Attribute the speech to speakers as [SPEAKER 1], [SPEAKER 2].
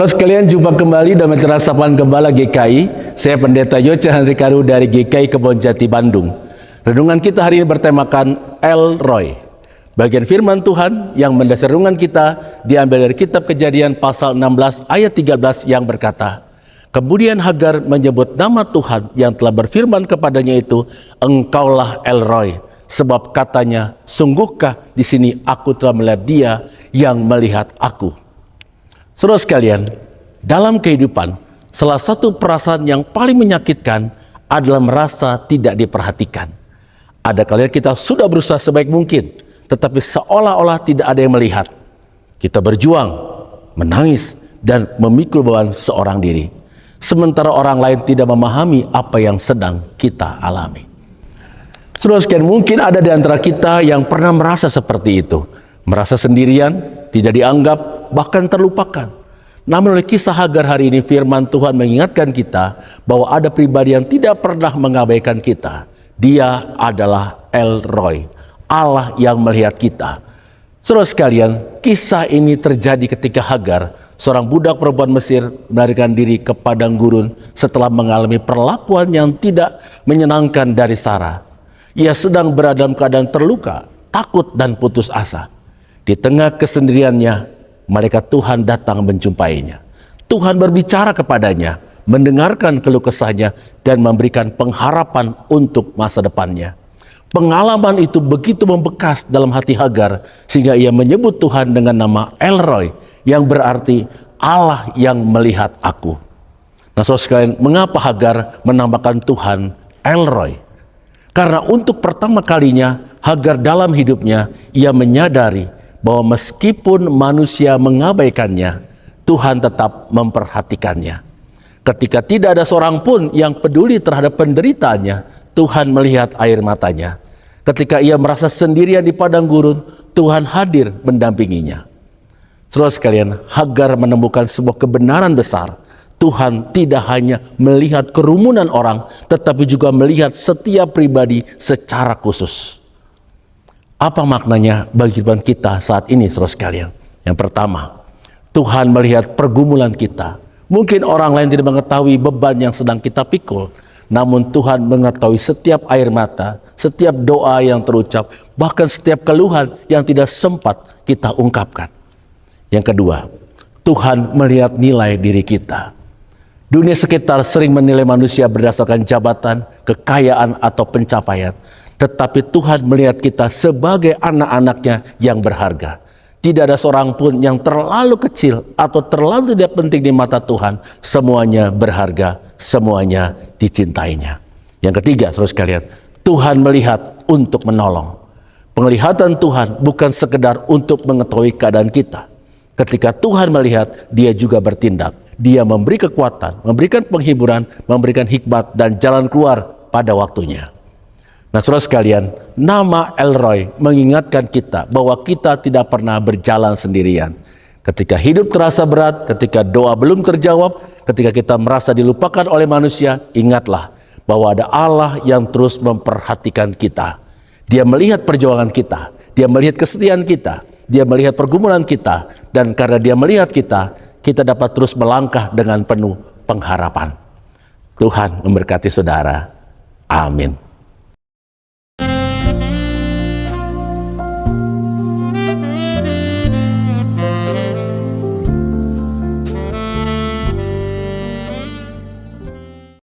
[SPEAKER 1] Saudara sekalian, jumpa kembali dalam acara Sapaan Gembala GKI. Saya Pendeta Yoce Henry Karu dari GKI Kebonjati, Bandung. Renungan kita hari ini bertemakan El Roy. Bagian firman Tuhan yang mendasari renungan kita diambil dari kitab Kejadian pasal 16 ayat 13 yang berkata, kemudian Hagar menyebut nama Tuhan yang telah berfirman kepadanya itu, engkaulah El Roy. Sebab katanya, sungguhkah di sini aku telah melihat dia yang melihat aku. Saudara sekalian, dalam kehidupan, salah satu perasaan yang paling menyakitkan adalah merasa tidak diperhatikan. Ada kalanya kita sudah berusaha sebaik mungkin, tetapi seolah-olah tidak ada yang melihat. Kita berjuang, menangis, dan memikul beban seorang diri. Sementara orang lain tidak memahami apa yang sedang kita alami. Saudara sekalian, mungkin ada di antara kita yang pernah merasa seperti itu. Merasa sendirian, tidak dianggap, bahkan terlupakan. Namun oleh kisah Hagar hari ini, firman Tuhan mengingatkan kita bahwa ada pribadi yang tidak pernah mengabaikan kita. Dia adalah El Roy, Allah yang melihat kita. Saudara sekalian, kisah ini terjadi ketika Hagar, seorang budak perempuan Mesir, melarikan diri ke padang gurun setelah mengalami perlakuan yang tidak menyenangkan dari Sarah. Ia sedang berada dalam keadaan terluka, takut dan putus asa. Di tengah kesendiriannya, malaikat Tuhan datang menjumpainya. Tuhan berbicara kepadanya, mendengarkan keluh kesahnya, dan memberikan pengharapan untuk masa depannya. Pengalaman itu begitu membekas dalam hati Hagar, sehingga ia menyebut Tuhan dengan nama El Roy, yang berarti Allah yang melihat aku. Nah, saudara sekalian, mengapa Hagar menambahkan Tuhan El Roy? Karena untuk pertama kalinya Hagar dalam hidupnya, ia menyadari bahwa meskipun manusia mengabaikannya, Tuhan tetap memperhatikannya. Ketika tidak ada seorang pun yang peduli terhadap penderitaannya, Tuhan melihat air matanya. Ketika ia merasa sendirian di padang gurun, Tuhan hadir mendampinginya. Saudara sekalian, Hagar menemukan sebuah kebenaran besar. Tuhan tidak hanya melihat kerumunan orang, tetapi juga melihat setiap pribadi secara khusus. Apa maknanya bagi kehidupan kita saat ini, saudara sekalian? Yang pertama, Tuhan melihat pergumulan kita. Mungkin orang lain tidak mengetahui beban yang sedang kita pikul, namun Tuhan mengetahui setiap air mata, setiap doa yang terucap, bahkan setiap keluhan yang tidak sempat kita ungkapkan. Yang kedua, Tuhan melihat nilai diri kita. Dunia sekitar sering menilai manusia berdasarkan jabatan, kekayaan, atau pencapaian. Tetapi Tuhan melihat kita sebagai anak-anaknya yang berharga. Tidak ada seorang pun yang terlalu kecil atau terlalu tidak penting di mata Tuhan. Semuanya berharga, semuanya dicintainya. Yang ketiga, saudara sekalian, Tuhan melihat untuk menolong. Penglihatan Tuhan bukan sekedar untuk mengetahui keadaan kita. Ketika Tuhan melihat, dia juga bertindak. Dia memberi kekuatan, memberikan penghiburan, memberikan hikmat dan jalan keluar pada waktunya. Nah, saudara sekalian, nama El Roy mengingatkan kita bahwa kita tidak pernah berjalan sendirian. Ketika hidup terasa berat, ketika doa belum terjawab, ketika kita merasa dilupakan oleh manusia, ingatlah bahwa ada Allah yang terus memperhatikan kita. Dia melihat perjuangan kita, dia melihat kesetiaan kita, dia melihat pergumulan kita, dan karena dia melihat kita, kita dapat terus melangkah dengan penuh pengharapan. Tuhan memberkati saudara. Amin.